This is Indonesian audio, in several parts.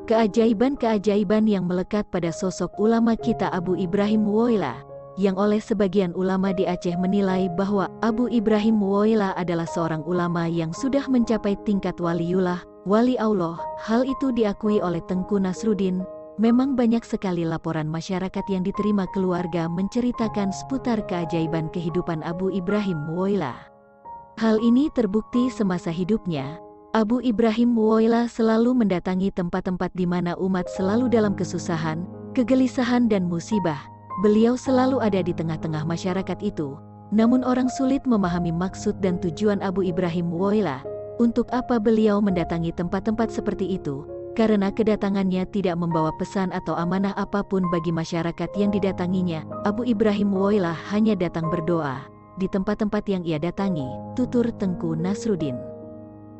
Keajaiban-keajaiban yang melekat pada sosok ulama kita Abu Ibrahim Muwoila, yang oleh sebagian ulama di Aceh menilai bahwa Abu Ibrahim Muwoila adalah seorang ulama yang sudah mencapai tingkat waliullah, wali Allah. Hal itu diakui oleh Tengku Nasruddin. Memang banyak sekali laporan masyarakat yang diterima keluarga menceritakan seputar keajaiban kehidupan Abu Ibrahim Muwoila. Hal ini terbukti semasa hidupnya. Abu Ibrahim Muwoila selalu mendatangi tempat-tempat di mana umat selalu dalam kesusahan, kegelisahan dan musibah. Beliau selalu ada di tengah-tengah masyarakat itu. Namun orang sulit memahami maksud dan tujuan Abu Ibrahim Muwoila. Untuk apa beliau mendatangi tempat-tempat seperti itu? Karena kedatangannya tidak membawa pesan atau amanah apapun bagi masyarakat yang didatanginya. Abu Ibrahim Muwoila hanya datang berdoa di tempat-tempat yang ia datangi, tutur Tengku Nasruddin.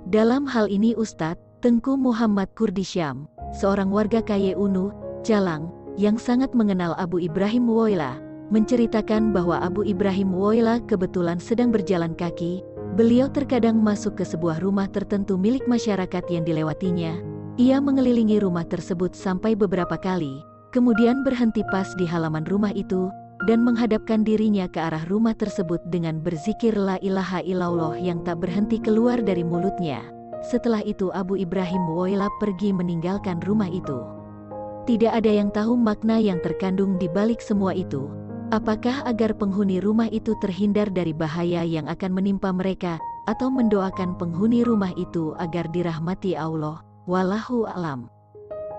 Dalam hal ini Ustadz Tengku Muhammad Kurdisyam, seorang warga Kayenu, Calang, yang sangat mengenal Abu Ibrahim Muwoila, menceritakan bahwa Abu Ibrahim Muwoila kebetulan sedang berjalan kaki. Beliau terkadang masuk ke sebuah rumah tertentu milik masyarakat yang dilewatinya. Ia mengelilingi rumah tersebut sampai beberapa kali, kemudian berhenti pas di halaman rumah itu, dan menghadapkan dirinya ke arah rumah tersebut dengan berzikir la ilaha illallah yang tak berhenti keluar dari mulutnya. Setelah itu Abu Ibrahim Muwoila pergi meninggalkan rumah itu. Tidak ada yang tahu makna yang terkandung di balik semua itu. Apakah agar penghuni rumah itu terhindar dari bahaya yang akan menimpa mereka, atau mendoakan penghuni rumah itu agar dirahmati Allah? Wallahu a'lam.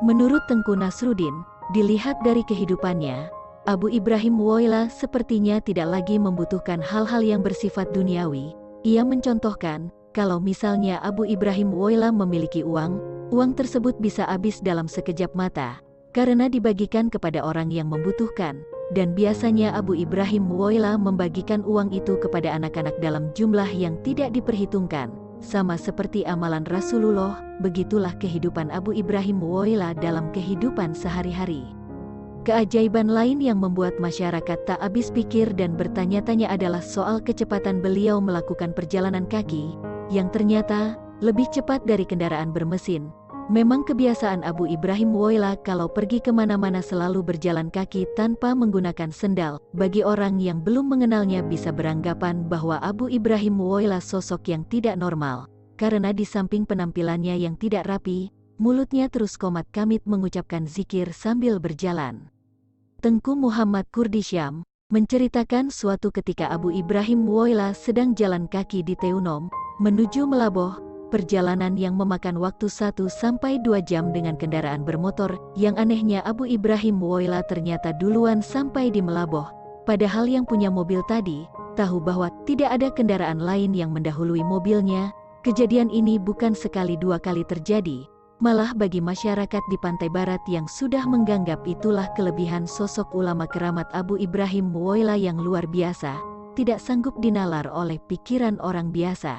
Menurut Tengku Nasruddin, dilihat dari kehidupannya, Abu Ibrahim Muwoila sepertinya tidak lagi membutuhkan hal-hal yang bersifat duniawi. Ia mencontohkan, kalau misalnya Abu Ibrahim Muwoila memiliki uang, uang tersebut bisa habis dalam sekejap mata, karena dibagikan kepada orang yang membutuhkan. Dan biasanya Abu Ibrahim Muwoila membagikan uang itu kepada anak-anak dalam jumlah yang tidak diperhitungkan. Sama seperti amalan Rasulullah, begitulah kehidupan Abu Ibrahim Muwoila dalam kehidupan sehari-hari. Keajaiban lain yang membuat masyarakat tak habis pikir dan bertanya-tanya adalah soal kecepatan beliau melakukan perjalanan kaki, yang ternyata lebih cepat dari kendaraan bermesin. Memang kebiasaan Abu Ibrahim Muwoila kalau pergi kemana-mana selalu berjalan kaki tanpa menggunakan sendal. Bagi orang yang belum mengenalnya bisa beranggapan bahwa Abu Ibrahim Muwoila sosok yang tidak normal, karena di samping penampilannya yang tidak rapi, mulutnya terus komat kamit mengucapkan zikir sambil berjalan. Tengku Muhammad Kurdisyam menceritakan suatu ketika Abu Ibrahim Muwoila sedang jalan kaki di Teunom, menuju Melaboh, perjalanan yang memakan waktu 1 sampai 2 jam dengan kendaraan bermotor. Yang anehnya Abu Ibrahim Muwoila ternyata duluan sampai di Melaboh, padahal yang punya mobil tadi tahu bahwa tidak ada kendaraan lain yang mendahului mobilnya. Kejadian ini bukan sekali 2 kali terjadi. Malah bagi masyarakat di Pantai Barat yang sudah menganggap itulah kelebihan sosok ulama keramat Abu Ibrahim Muwoila yang luar biasa, tidak sanggup dinalar oleh pikiran orang biasa.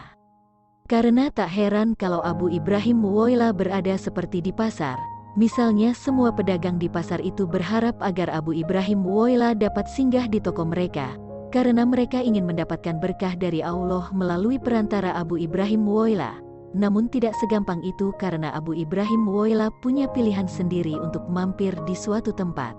Karena tak heran kalau Abu Ibrahim Muwoila berada seperti di pasar. Misalnya semua pedagang di pasar itu berharap agar Abu Ibrahim Muwoila dapat singgah di toko mereka, karena mereka ingin mendapatkan berkah dari Allah melalui perantara Abu Ibrahim Muwoila. Namun tidak segampang itu karena Abu Ibrahim Muwoila punya pilihan sendiri untuk mampir di suatu tempat.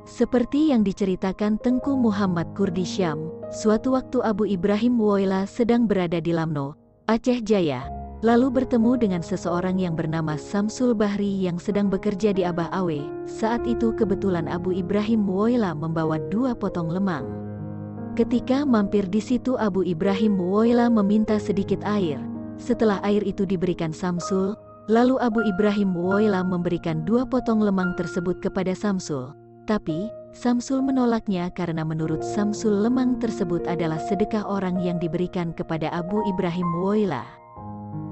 Seperti yang diceritakan Tengku Muhammad Kurdisyam, suatu waktu Abu Ibrahim Muwoila sedang berada di Lamno, Aceh Jaya, lalu bertemu dengan seseorang yang bernama Samsul Bahri yang sedang bekerja di Abah Awe. Saat itu kebetulan Abu Ibrahim Muwoila membawa 2 potong lemang. Ketika mampir di situ Abu Ibrahim Muwoila meminta sedikit air. Setelah air itu diberikan Samsul, lalu Abu Ibrahim Muwoila memberikan 2 potong lemang tersebut kepada Samsul. Tapi, Samsul menolaknya karena menurut Samsul lemang tersebut adalah sedekah orang yang diberikan kepada Abu Ibrahim Muwoila.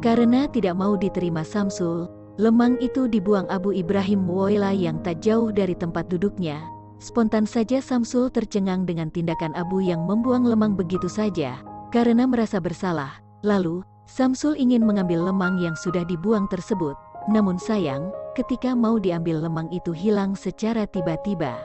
Karena tidak mau diterima Samsul, lemang itu dibuang Abu Ibrahim Muwoila yang tak jauh dari tempat duduknya. Spontan saja Samsul tercengang dengan tindakan Abu yang membuang lemang begitu saja, karena merasa bersalah. Lalu, Samsul ingin mengambil lemang yang sudah dibuang tersebut, namun sayang, ketika mau diambil lemang itu hilang secara tiba-tiba.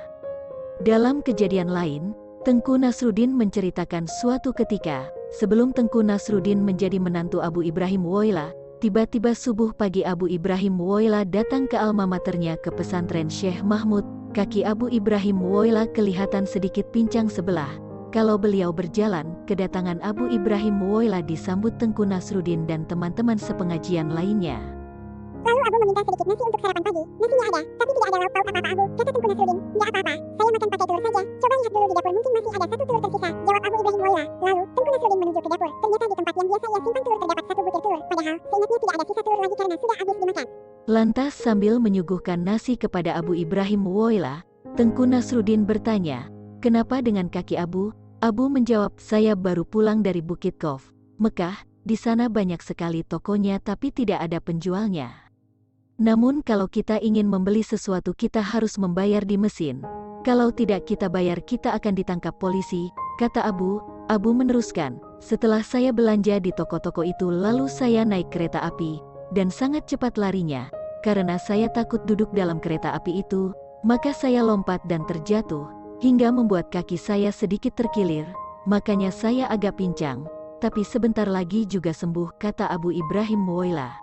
Dalam kejadian lain, Tengku Nasruddin menceritakan suatu ketika, sebelum Tengku Nasruddin menjadi menantu Abu Ibrahim Muwoila, Tiba-tiba subuh pagi Abu Ibrahim Muwoila datang ke alma maternya ke pesantren Syekh Mahmud. Kaki Abu Ibrahim Muwoila kelihatan sedikit pincang sebelah. Kalau beliau berjalan, kedatangan Abu Ibrahim Muwoila disambut Tengku Nasruddin dan teman-teman sepengajian lainnya. Lalu Abu meminta sedikit nasi untuk sarapan pagi. Nasinya ada, tapi tidak ada lauk pauk apa-apa Abu, kata Tengku Nasruddin. Tidak apa-apa, saya makan pakai telur saja. Coba lihat dulu di dapur, mungkin masih ada satu telur tersisa, jawab Abu Ibrahim Muwoila. Lalu, Tengku Nasruddin menuju ke dapur. Ternyata di tempat yang biasa ia simpan telur terdapat satu butir telur. Padahal, seingatnya tidak ada sisa telur lagi karena sudah habis dimakan. Lantas sambil menyuguhkan nasi kepada Abu Ibrahim Muwoila, Tengku Nasruddin bertanya, "Kenapa dengan kaki Abu?" Abu menjawab, "Saya baru pulang dari Bukit Qof, Mekah. Di sana banyak sekali tokonya tapi tidak ada penjualnya. Namun kalau kita ingin membeli sesuatu kita harus membayar di mesin. Kalau tidak kita bayar kita akan ditangkap polisi," kata Abu. Abu meneruskan, "Setelah saya belanja di toko-toko itu lalu saya naik kereta api, dan sangat cepat larinya. Karena saya takut duduk dalam kereta api itu, maka saya lompat dan terjatuh, hingga membuat kaki saya sedikit terkilir, makanya saya agak pincang. Tapi sebentar lagi juga sembuh," kata Abu Ibrahim Muwoila.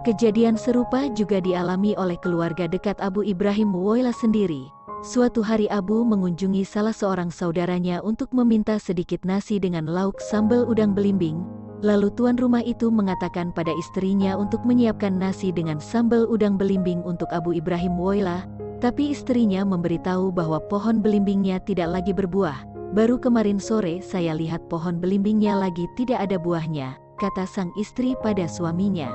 Kejadian serupa juga dialami oleh keluarga dekat Abu Ibrahim Muwoila sendiri. Suatu hari Abu mengunjungi salah seorang saudaranya untuk meminta sedikit nasi dengan lauk sambal udang belimbing. Lalu tuan rumah itu mengatakan pada istrinya untuk menyiapkan nasi dengan sambal udang belimbing untuk Abu Ibrahim Muwoila. Tapi istrinya memberitahu bahwa pohon belimbingnya tidak lagi berbuah. "Baru kemarin sore saya lihat pohon belimbingnya lagi tidak ada buahnya," kata sang istri pada suaminya.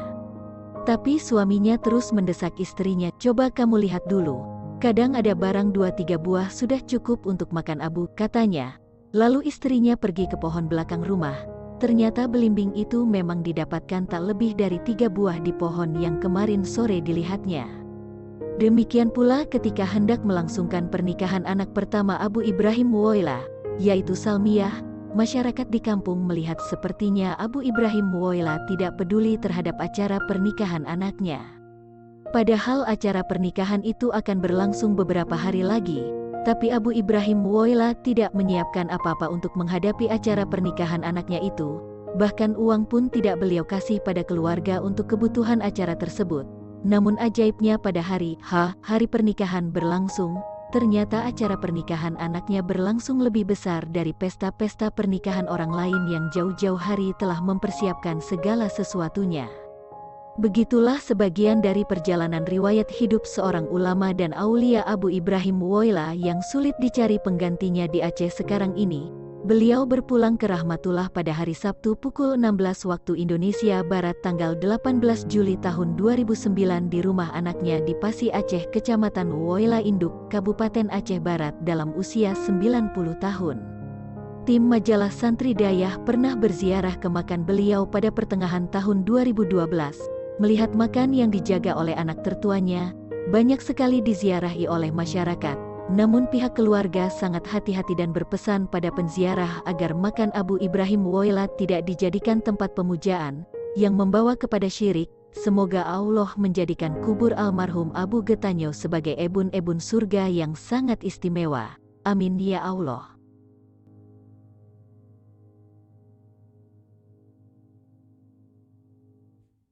Tapi suaminya terus mendesak istrinya, "Coba kamu lihat dulu. Kadang ada barang 2-3 buah sudah cukup untuk makan Abu," katanya. Lalu istrinya pergi ke pohon belakang rumah. Ternyata belimbing itu memang didapatkan tak lebih dari 3 buah di pohon yang kemarin sore dilihatnya. Demikian pula ketika hendak melangsungkan pernikahan anak pertama Abu Ibrahim Muwoila, yaitu Salmiyah. Masyarakat di kampung melihat sepertinya Abu Ibrahim Muwoila tidak peduli terhadap acara pernikahan anaknya. Padahal acara pernikahan itu akan berlangsung beberapa hari lagi, tapi Abu Ibrahim Muwoila tidak menyiapkan apa-apa untuk menghadapi acara pernikahan anaknya itu. Bahkan uang pun tidak beliau kasih pada keluarga untuk kebutuhan acara tersebut. Namun ajaibnya pada hari pernikahan berlangsung, ternyata acara pernikahan anaknya berlangsung lebih besar dari pesta-pesta pernikahan orang lain yang jauh-jauh hari telah mempersiapkan segala sesuatunya. Begitulah sebagian dari perjalanan riwayat hidup seorang ulama dan aulia Abu Ibrahim Muwoila yang sulit dicari penggantinya di Aceh sekarang ini. Beliau berpulang ke Rahmatullah pada hari Sabtu pukul 16 waktu Indonesia Barat tanggal 18 Juli tahun 2009 di rumah anaknya di Pasi Aceh, Kecamatan Muwoila Induk, Kabupaten Aceh Barat dalam usia 90 tahun. Tim majalah Santri Dayah pernah berziarah ke makam beliau pada pertengahan tahun 2012. Melihat makam yang dijaga oleh anak tertuanya, banyak sekali diziarahi oleh masyarakat. Namun pihak keluarga sangat hati-hati dan berpesan pada penziarah agar makam Abu Ibrahim Muwoila tidak dijadikan tempat pemujaan yang membawa kepada syirik. Semoga Allah menjadikan kubur almarhum Abu Getanyo sebagai ebun-ebun surga yang sangat istimewa. Amin ya Allah.